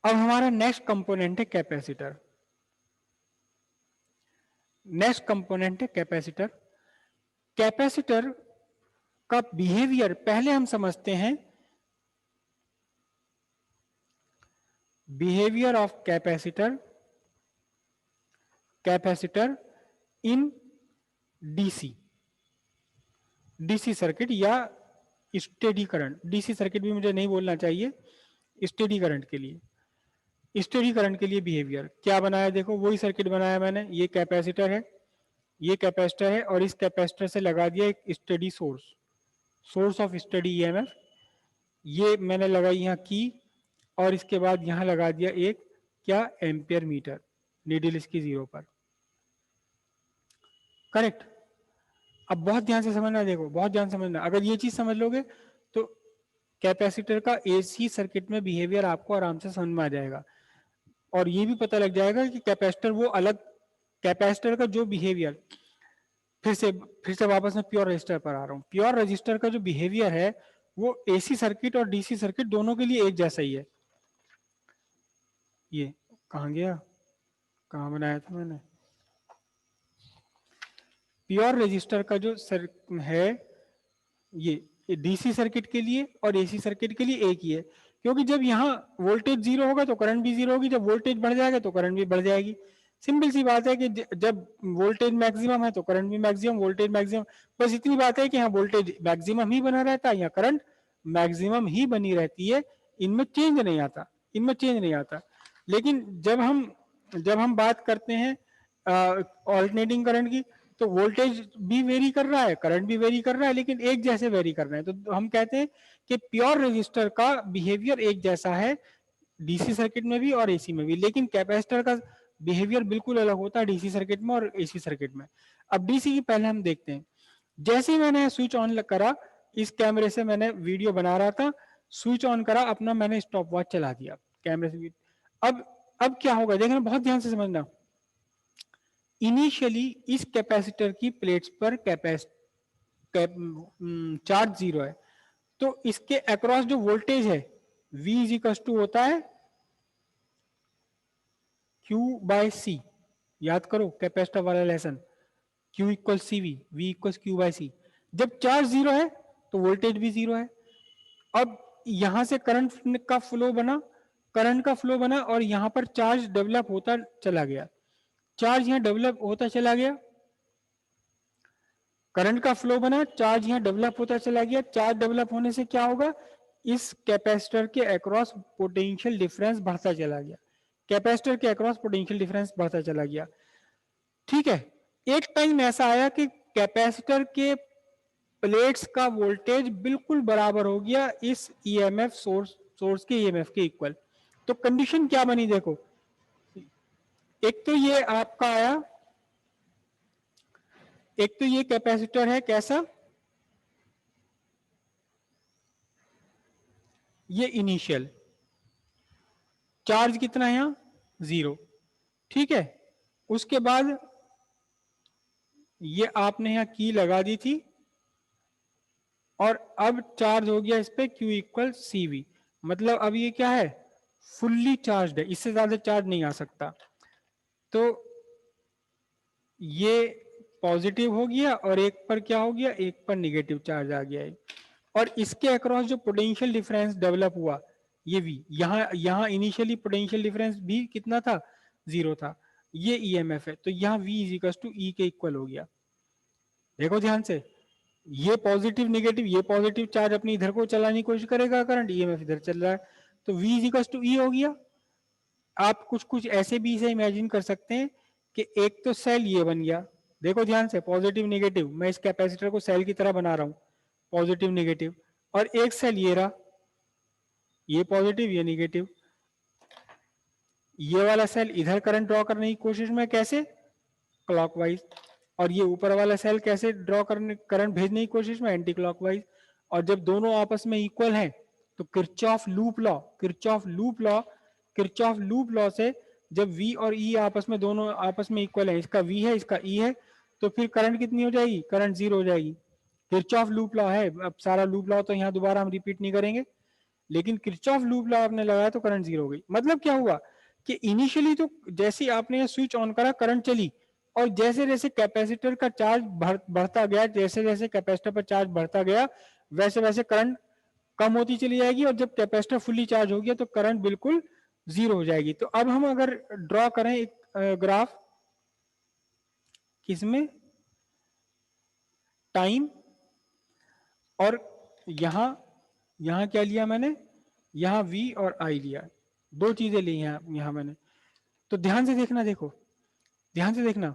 अब हमारा next component है कैपेसिटर। नेक्स्ट कंपोनेंट है कैपेसिटर। कैपेसिटर का बिहेवियर पहले हम समझते हैं। Behaviour of capacitor, capacitor in DC, DC circuit या स्टेडी करंट। डीसी सर्किट भी मुझे नहीं बोलना चाहिए, स्टेडी करंट के लिए। स्टेडी करंट के लिए बिहेवियर क्या बनाया, देखो वही सर्किट बनाया मैंने। ये कैपेसिटर है, ये कैपेसिटर है, और इस कैपेसिटर से लगा दिया एक steady source, source of steady EMF. ये मैंने लगाई यहाँ की, और इसके बाद यहाँ लगा दिया एक क्या, एम्पियर मीटर, नीडल इसकी 0 पर। करेक्ट। अब बहुत ध्यान से समझना, देखो बहुत ध्यान से समझना। अगर ये चीज समझ लोगे तो कैपेसिटर का एसी सर्किट में बिहेवियर आपको आराम से समझ में आ जाएगा, और ये भी पता लग जाएगा कि कैपेसिटर वो अलग, कैपेसिटर का जो बिहेवियर, फिर से वापस मैं प्योर रजिस्टर पर आ रहा हूँ। प्योर रजिस्टर का जो बिहेवियर है वो एसी सर्किट और डीसी सर्किट दोनों के लिए एक जैसा ही है। ये कहाँ गया, कहाँ बनाया था मैंने। प्योर रजिस्टर का जो सर है ये डीसी सर्किट के लिए और एसी सर्किट के लिए एक ही है, क्योंकि जब यहाँ वोल्टेज 0 होगा तो करंट भी 0 होगी, जब वोल्टेज बढ़ जाएगा तो करंट भी बढ़ जाएगी। सिंपल सी बात है कि जब वोल्टेज मैक्सिमम है तो करंट भी मैक्सिमम, वोल्टेज मैक्सिमम। बस इतनी बात है कि यहाँ वोल्टेज मैक्सिमम ही बना रहता है, यहाँ करंट मैक्सिमम ही बनी रहती है, इनमें चेंज नहीं आता, इनमें चेंज नहीं आता। लेकिन जब हम बात करते हैं ऑल्टरनेटिंग करंट की, तो वोल्टेज भी वेरी कर रहा है, करंट भी वेरी कर रहा है, लेकिन एक जैसे वेरी कर रहे हैं। तो हम कहते हैं कि प्योर रेजिस्टर का बिहेवियर एक जैसा है, डीसी सर्किट में भी और एसी में भी। लेकिन कैपेसिटर का बिहेवियर बिल्कुल अलग होता है डीसी सर्किट में और एसी सर्किट में। अब डीसी की पहले हम देखते हैं। जैसे ही मैंने स्विच ऑन करा, इस कैमरे से मैंने वीडियो बना रहा था, स्विच ऑन करा अपना, मैंने स्टॉप वॉच चला दिया कैमरे से। अब क्या होगा देखना, बहुत ध्यान से समझना। इनिशियली इस कैपेसिटर की प्लेट्स पर चार्ज 0 है, तो इसके अक्रॉस जो वोल्टेज है V इज इक्वल टू होता है Q बाय C। याद करो कैपेसिटर वाला lesson, Q equal CV, V equal Q by C। जब चार्ज 0 है तो वोल्टेज भी 0 है। अब यहां से करंट का फ्लो बना, करंट का फ्लो बना, और यहां पर चार्ज डेवलप होता चला गया, चार्ज यहां डेवलप होता चला गया, करंट का फ्लो बना, चार्ज यहां डेवलप होता चला गया। चार्ज डेवलप होने से क्या होगा, इस कैपेसिटर के अक्रॉस पोटेंशियल डिफरेंस बढ़ता चला गया, कैपेसिटर के अक्रॉस पोटेंशियल डिफरेंस बढ़ता चला गया। ठीक है। एक टाइम ऐसा आया कि कैपेसिटर के प्लेट्स का वोल्टेज बिल्कुल बराबर हो गया इस ईएमएफ सोर्स के ईएमएफ के इक्वल। तो कंडीशन क्या बनी देखो, एक तो ये आपका आया, एक तो ये कैपेसिटर है कैसा, ये इनिशियल चार्ज कितना है यहां 0। ठीक है। उसके बाद ये आपने यहां की लगा दी थी, और अब चार्ज हो गया इस पे Q इक्वल CV। मतलब अब ये क्या है, फुल्ली चार्ज है, इससे ज्यादा चार्ज नहीं आ सकता। तो ये पॉजिटिव हो गया, और एक पर क्या हो गया, एक पर निगेटिव चार्ज आ गया है। और इसके अक्रॉस जो पोटेंशियल डिफरेंस डेवलप हुआ, ये V, यहां इनिशियली पोटेंशियल डिफरेंस भी कितना था, 0 था। ये ईएमएफ है, तो यहाँ V is equal to E के इक्वल हो गया। देखो ध्यान से, ये पॉजिटिव निगेटिव, ये पॉजिटिव चार्ज अपनी इधर को चलाने की कोशिश करेगा, करंट ईएमएफ इधर चल रहा है, तो V is equal to E हो गया। आप कुछ कुछ ऐसे भी इसे इमेजिन कर सकते हैं कि एक तो सेल ये बन गया, देखो ध्यान से, पॉजिटिव निगेटिव, मैं इस कैपेसिटर को सेल की तरह बना रहा हूं, पॉजिटिव निगेटिव, और एक सेल ये रहा, ये पॉजिटिव ये निगेटिव। ये वाला सेल इधर करंट ड्रॉ करने की कोशिश में, कैसे, क्लॉकवाइज। और ये ऊपर वाला सेल कैसे ड्रॉ करने, करंट भेजने की कोशिश में, एंटी क्लॉकवाइज। और जब दोनों आपस में इक्वल हैं तो Kirchhoff loop law, Kirchhoff loop law, Kirchhoff loop law से जब V और E आपस में, दोनों आपस में इक्वल है, इसका V है इसका E है, तो फिर करंट कितनी हो जाएगी, करंट 0 हो जाएगी। किरचॉफ लूप लॉ है। अब सारा लूप लॉ तो यहाँ दोबारा हम रिपीट नहीं करेंगे, लेकिन किरचॉफ लूप लॉ आपने लगाया तो करंट जीरो हो गई। मतलब क्या हुआ कि इनिशियली तो जैसे आपने स्विच ऑन करा करंट चली, और जैसे जैसे कैपेसिटर का चार्ज बढ़ता गया, जैसे जैसे कैपेसिटर पर चार्ज बढ़ता गया वैसे वैसे करंट कम होती चली जाएगी, और जब कैपेसिटर फुली चार्ज हो गया तो करंट बिल्कुल जीरो हो जाएगी। तो अब हम अगर ड्रॉ करें एक ग्राफ, किसमें, टाइम, और यहां यहां क्या लिया मैंने, यहां V और I लिया, दो चीजें ली हैं यहां मैंने। तो ध्यान से देखना, देखो ध्यान से देखना,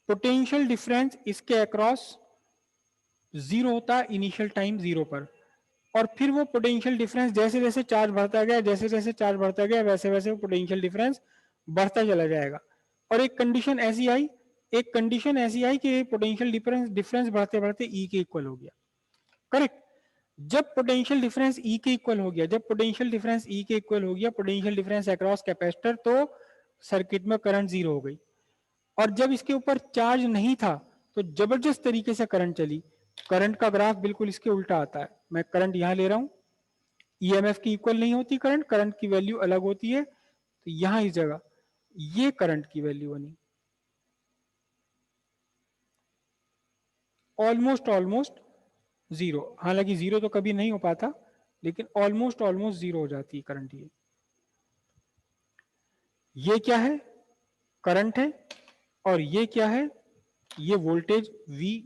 पोटेंशियल डिफरेंस इसके अक्रॉस जीरो होता है इनिशियल टाइम जीरो पर, और फिर वो पोटेंशियल डिफरेंस जैसे जैसे चार्ज बढ़ता गया, जैसे जैसे चार्ज बढ़ता गया वैसे वैसे वो पोटेंशियल डिफरेंस बढ़ता चला जाएगा। और एक कंडीशन ऐसी आई, एक कंडीशन ऐसी आई कि पोटेंशियल डिफरेंस डिफरेंस बढ़ते बढ़ते E के इक्वल हो गया। करेक्ट। जब पोटेंशियल डिफरेंस E के इक्वल हो गया, जब पोटेंशियल डिफरेंस E के इक्वल हो गया, पोटेंशियल डिफरेंस अक्रॉस कैपेसिटर, तो सर्किट में करंट जीरो हो गई। और जब इसके ऊपर चार्ज नहीं था तो जबरदस्त तरीके से करंट चली। करंट का ग्राफ बिल्कुल इसके उल्टा आता है। मैं करंट यहां ले रहा हूं, ईएमएफ की इक्वल नहीं होती करंट, करंट की वैल्यू अलग होती है। तो यहां इस जगह ये करंट की वैल्यू बनी, ऑलमोस्ट ऑलमोस्ट जीरो। हालांकि जीरो तो कभी नहीं हो पाता, लेकिन ऑलमोस्ट ऑलमोस्ट जीरो हो जाती है करंट। ये क्या है, करंट है, और ये क्या है, ये voltage V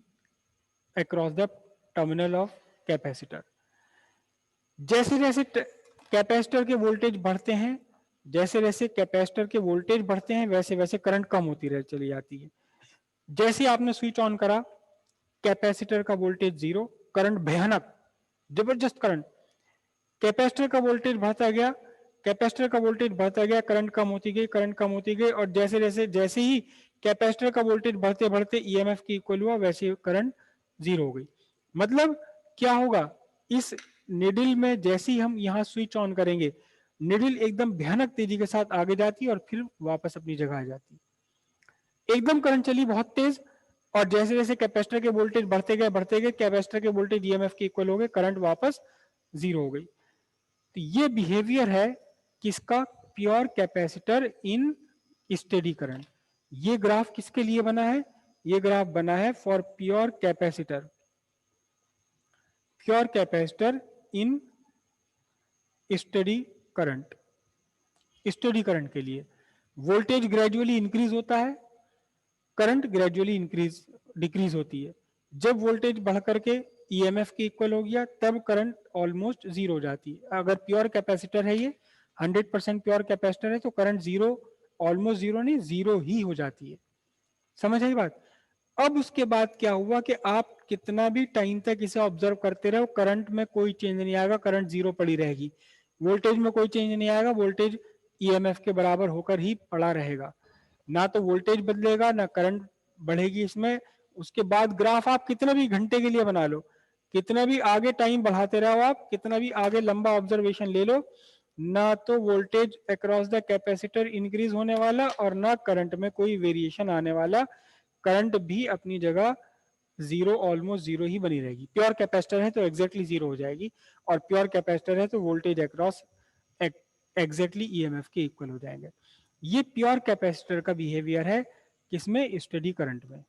across the terminal of capacitor. जैसे जैसे कैपेसिटर के वोल्टेज बढ़ते हैं, जैसे जैसे कैपेसिटर के वोल्टेज बढ़ते हैं वैसे वैसे करंट कम होती रह चली जाती है। जैसे आपने स्विच ऑन करा, कैपेसिटर का वोल्टेज जीरो, करंट भयानक जबरदस्त करंट, कैपेसिटर का वोल्टेज बढ़ता गया, कैपेसिटर का वोल्टेज बढ़ता गया, करंट कम होती गई, करंट कम होती गई, और जैसे जैसे जैसे ही कैपेसिटर का वोल्टेज बढ़ते बढ़ते ईएमएफ की इक्वल हुआ वैसे करंट जीरो हो गई। मतलब क्या होगा, इस निडल में जैसे ही हम यहाँ स्विच ऑन करेंगे, निडल एकदम भयानक तेजी के साथ आगे जाती है और फिर वापस अपनी जगह आ जाती है। एकदम करंट चली बहुत तेज, और जैसे जैसे कैपेसिटर के वोल्टेज बढ़ते गए कैपेसिटर के वोल्टेज ईएमएफ के इक्वल हो गए, करंट वापस जीरो हो गई। तो ये बिहेवियर है किसका, प्योर कैपेसिटर इन स्टेडी करंट। ये ग्राफ किसके लिए बना है, ये ग्राफ बना है for pure capacitor, pure capacitor in steady current. Steady current के लिए वोल्टेज ग्रेजुअली इंक्रीज होता है, करंट ग्रेजुअली इंक्रीज डिक्रीज होती है। जब वोल्टेज बढ़ करके ईएमएफ के इक्वल हो गया तब करंट ऑलमोस्ट जीरो हो जाती है। अगर प्योर कैपेसिटर है, ये 100% प्योर कैपेसिटर है, तो करंट जीरो, ऑलमोस्ट जीरो नहीं, जीरो ही हो जाती है। समझ आई बात। अब उसके बाद क्या हुआ कि आप कितना भी टाइम तक इसे ऑब्जर्व करते रहो, करंट में कोई चेंज नहीं आएगा, करंट जीरो पड़ी रहेगी। वोल्टेज में कोई चेंज नहीं आएगा, वोल्टेज ईएमएफ के बराबर होकर ही पड़ा रहेगा। ना तो वोल्टेज बदलेगा ना करंट बढ़ेगी इसमें। उसके बाद ग्राफ आप कितना भी घंटे के लिए बना लो, कितना भी आगे टाइम बढ़ाते रहो, आप कितना भी आगे लंबा ऑब्जर्वेशन ले लो, ना तो voltage across the capacitor increase होने वाला और ना करंट में कोई वेरिएशन आने वाला। करंट भी अपनी जगह जीरो, ऑलमोस्ट जीरो ही बनी रहेगी। प्योर कैपेसिटर है तो एग्जैक्टली जीरो हो जाएगी, और प्योर कैपेसिटर है तो वोल्टेज अक्रॉस एग्जैक्टली ईएमएफ के इक्वल हो जाएंगे। ये प्योर कैपेसिटर का बिहेवियर है किसमें, स्टेडी करंट में।